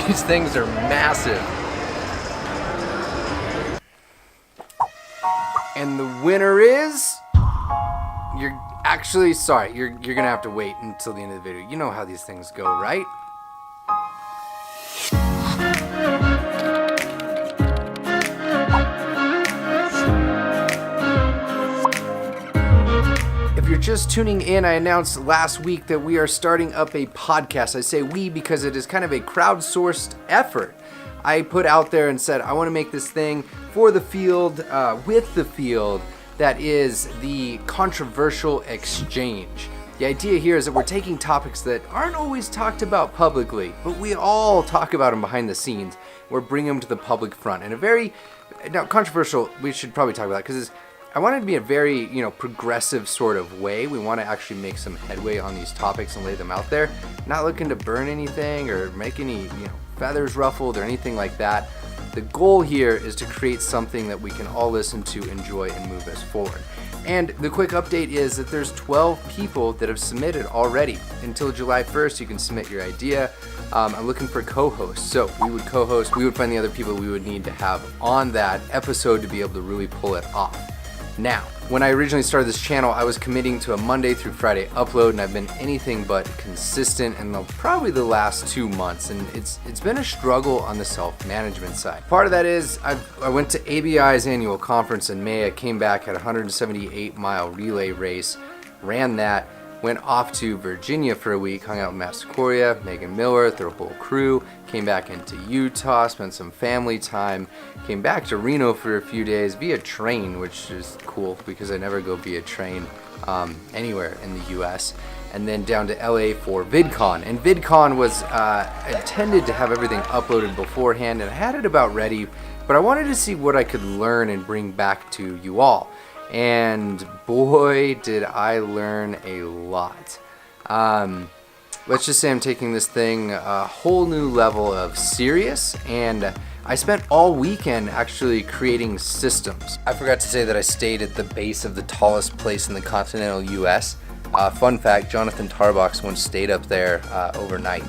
These things are massive. And the winner is... You're actually... Sorry, you're gonna have to wait until the end of the video. You know how these things go, right? If you're just tuning in, I announced last week that we are starting up a podcast. I say we because it is kind of a crowdsourced effort. I put out there and said, I want to make this thing for the field, with the field, that is the controversial exchange. The idea here is that we're taking topics that aren't always talked about publicly, but we all talk about them behind the scenes. We're bringing them to the public front in a very, now controversial, we should probably talk about it because I want it to be a very, progressive sort of way. We want to actually make some headway on these topics and lay them out there. Not looking to burn anything or make any, feathers ruffled or anything like that. The goal here is to create something that we can all listen to, enjoy, and move us forward. And the quick update is that there's 12 people that have submitted already. Until July 1st, you can submit your idea. I'm looking for co-hosts. So we would co-host, we would find the other people we would need to have on that episode to be able to really pull it off. Now, when I originally started this channel, I was committing to a Monday through Friday upload, and I've been anything but consistent in probably the last 2 months, and it's been a struggle on the self-management side. Part of that is I went to ABI's annual conference in May. I came back at a 178-mile relay race, ran that, went off to Virginia for a week, hung out with Matt Sikoria, Megan Miller, their whole crew, came back into Utah, spent some family time, came back to Reno for a few days via train, which is cool because I never go via train anywhere in the US, and then down to LA for VidCon. And VidCon was intended to have everything uploaded beforehand, and I had it about ready, but I wanted to see what I could learn and bring back to you all. And boy, did I learn a lot. Let's just say I'm taking this thing a whole new level of serious, and I spent all weekend actually creating systems. I forgot to say that I stayed at the base of the tallest place in the continental US. Fun fact, Jonathan Tarbox once stayed up there overnight.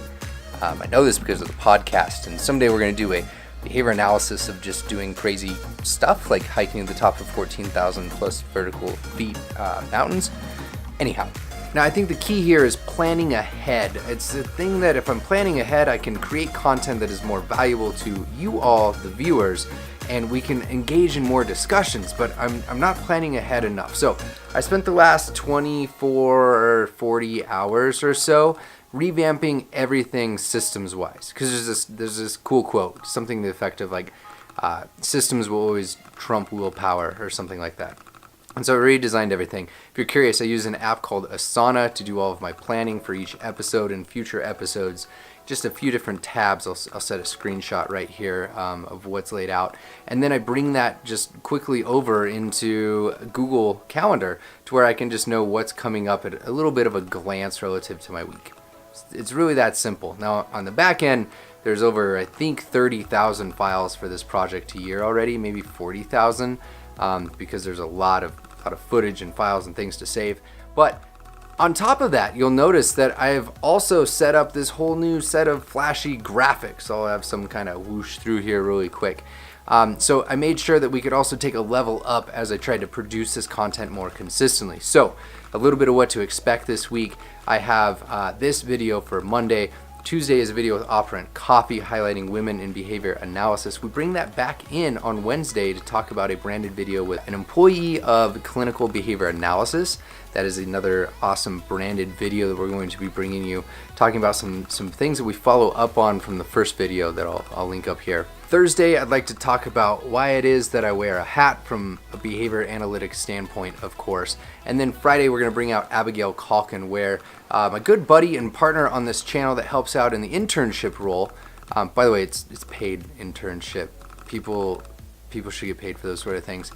I know this because of the podcast, and someday we're going to do a behavior analysis of just doing crazy stuff like hiking to the top of 14,000 plus vertical feet mountains. Anyhow, now I think the key here is planning ahead. It's the thing that if I'm planning ahead, I can create content that is more valuable to you all, the viewers, and we can engage in more discussions, but I'm not planning ahead enough. So I spent the last 24 or 40 hours or so revamping everything systems-wise, because there's this cool quote, something to the effect of like, systems will always trump willpower or something like that. And so I redesigned everything. If you're curious, I use an app called Asana to do all of my planning for each episode and future episodes. Just a few different tabs. I'll set a screenshot right here of what's laid out. And then I bring that just quickly over into Google Calendar to where I can just know what's coming up at a little bit of a glance relative to my week. It's really that simple. Now on the back end, there's over, I think, 30,000 files for this project a year already, maybe 40,000, because there's a lot of footage and files and things to save. But on top of that, you'll notice that I've also set up this whole new set of flashy graphics. I'll have some kind of whoosh through here really quick. So I made sure that we could also take a level up as I tried to produce this content more consistently. So a little bit of what to expect this week. I have this video for Monday. Tuesday is a video with Operant Coffee highlighting women in behavior analysis. We bring that back in on Wednesday to talk about a branded video with an employee of clinical behavior analysis. That is another awesome branded video that we're going to be bringing you, talking about some things that we follow up on from the first video that I'll link up here. Thursday, I'd like to talk about why it is that I wear a hat from a behavior analytics standpoint, of course. And then Friday, we're going to bring out Abigail Calkin, where my good buddy and partner on this channel that helps out in the internship role. By the way, it's paid internship. People should get paid for those sort of things.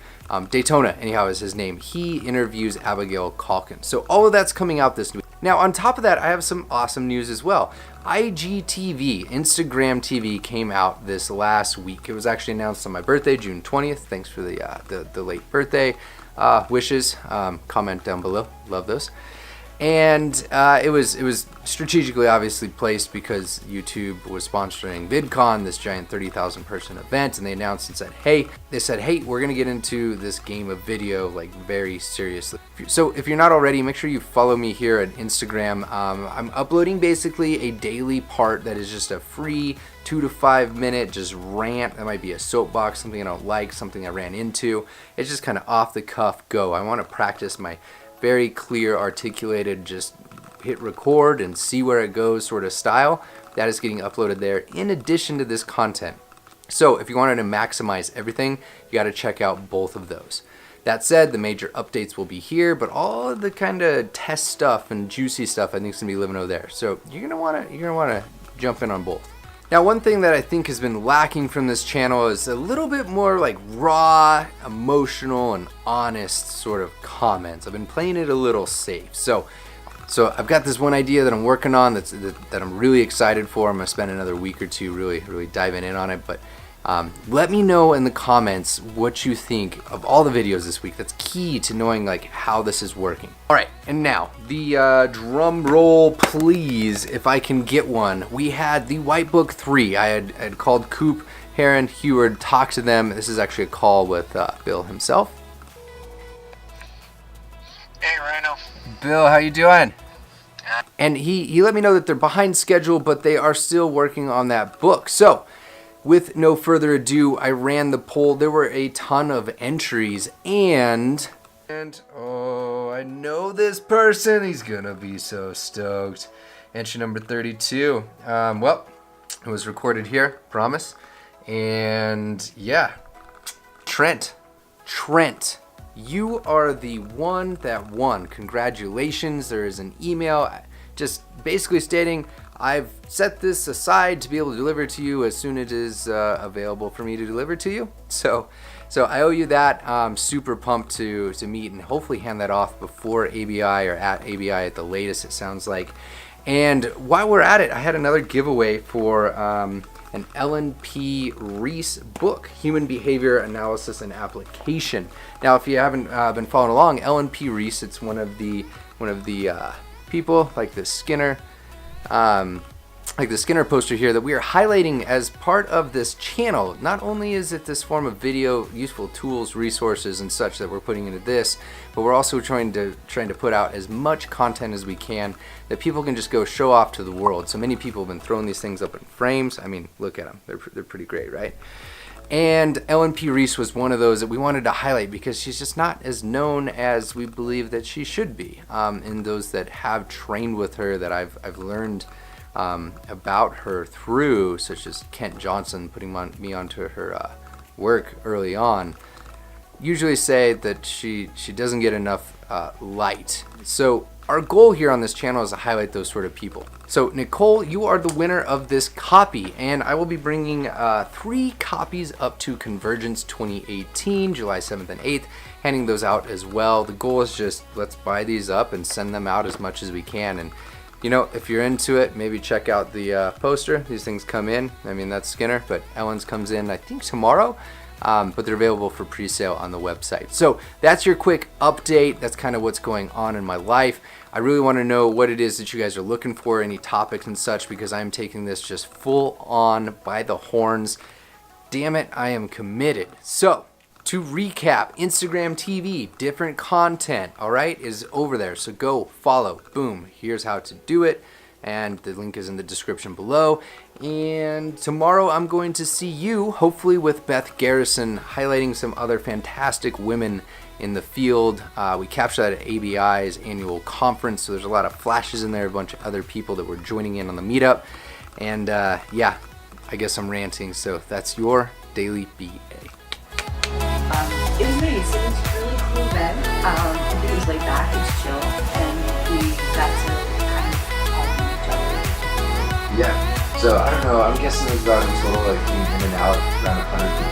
Daytona, anyhow, is his name. He interviews Abigail Calkin. So all of that's coming out this week. Now, on top of that, I have some awesome news as well. IGTV, Instagram TV, came out this last week. It was actually announced on my birthday, June 20th. Thanks for the late birthday wishes. Comment down below. Love those. And it was strategically obviously placed because YouTube was sponsoring VidCon, this giant 30,000 person event, and they announced and said, hey, we're gonna get into this game of video like very seriously. So if you're not already, make sure you follow me here at Instagram. I'm uploading basically a daily part that is just a free 2 to 5 minute just rant. That might be a soapbox, something I don't like, something I ran into. It's just kind of off the cuff go. I want to practice my very clear, articulated, just hit record and see where it goes sort of style. That is getting uploaded there in addition to this content. So if you wanted to maximize everything, you got to check out both of those. That said, the major updates will be here, but all of the kind of test stuff and juicy stuff I think is gonna be living over there. So you're gonna wanna jump in on both. Now, one thing that I think has been lacking from this channel is a little bit more like raw, emotional, and honest sort of comments. I've been playing it a little safe. So I've got this one idea that I'm working on that I'm really excited for. I'm gonna spend another week or two really diving in on it. But let me know in the comments what you think of all the videos this week. That's key to knowing like how this is working. All right, and now the drum roll, please, if I can get one. We had the White Book 3. I had called Coop, Heron, Heward, talked to them. This is actually a call with Bill himself. Hey, Reno. Bill, how you doing? And he let me know that they're behind schedule, but they are still working on that book. So with no further ado, I ran the poll. There were a ton of entries, and oh, I know this person. He's gonna be so stoked. Entry number 32. Well, it was recorded here, promise. And yeah, Trent, you are the one that won. Congratulations. There is an email just basically stating, I've set this aside to be able to deliver to you as soon as it is available for me to deliver to you. So I owe you that. I'm super pumped to meet and hopefully hand that off before ABI or at ABI at the latest, it sounds like. And while we're at it, I had another giveaway for an Ellen P. Reese book, Human Behavior Analysis and Application. Now, if you haven't been following along, Ellen P. Reese, it's one of the people like the Skinner poster here that we are highlighting as part of this channel. Not only is it this form of video, useful tools, resources, and such that we're putting into this, but we're also trying to put out as much content as we can that people can just go show off to the world. So many people have been throwing these things up in frames. I mean, look at them. They're pretty great, right? And Ellen P. Reese was one of those that we wanted to highlight because she's just not as known as we believe that she should be. And those that have trained with her that I've learned about her through, such as Kent Johnson putting me onto her work early on, usually say that she doesn't get enough light. So our goal here on this channel is to highlight those sort of people. So Nicole, you are the winner of this copy, and I will be bringing 3 copies up to Convergence 2018, July 7th and 8th, handing those out as well. The goal is just, let's buy these up and send them out as much as we can. And you know, if you're into it, maybe check out the poster. These things come in. I mean, that's Skinner, but Ellen's comes in, I think, tomorrow. But they're available for pre-sale on the website. So that's your quick update. That's kind of what's going on in my life. I really want to know what it is that you guys are looking for, any topics and such, because I'm taking this just full on by the horns. Damn it, I am committed. So to recap, Instagram TV, different content, all right, is over there. So go follow. Boom. Here's how to do it. And the link is in the description below. And tomorrow I'm going to see you, hopefully with Beth Garrison, highlighting some other fantastic women in the field. We captured that at ABI's annual conference, so there's a lot of flashes in there, a bunch of other people that were joining in on the meetup. And yeah, I guess I'm ranting, so that's your Daily BA. It was nice. It was really cool then. I think it was laid back, it was chill, and we got to kind of all know each other. Yeah, so I don't know, I'm guessing it was about in total like in and out around 100 people.